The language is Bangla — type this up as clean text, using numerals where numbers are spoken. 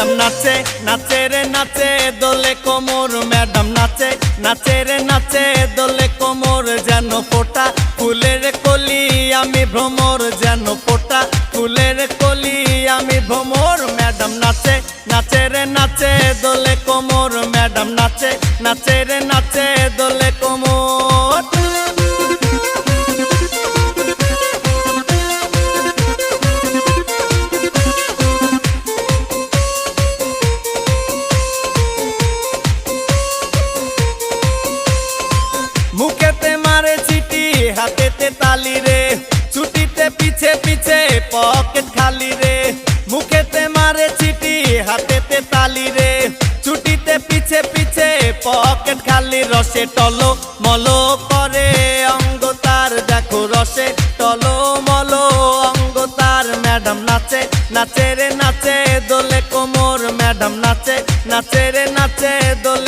ম্যাডাম নাচে নাচে রে নাচে দোলে কোমর ম্যাডাম নাচে নাচে রে নাচে দোলে কোমর যেন ফোটা ফুলের কলি আমি ভ্রমর যেন ফোটা ফুলের কলি আমি ভ্রমর ম্যাডাম নাচে নাচে রে নাচে দোলে কোমর ম্যাডাম নাচে নাচে রে নাচে দোলে কোমর। মুখেতে মারে চিটি হাতেতে তালি রে ছুটিতে পিছে পিছে পকেট খালি রে মুখেতে মারে চিটি হাতেতে তালি রে ছুটিতে পিছে পিছে পকেট খালি রসে টলো মলো করে অঙ্গ তার দেখো রসে টলো মলো অঙ্গ তার ম্যাডাম নাচে নাচে রে নাচে দোলে কোমর ম্যাডাম নাচে নাচে রে নাচে দোলে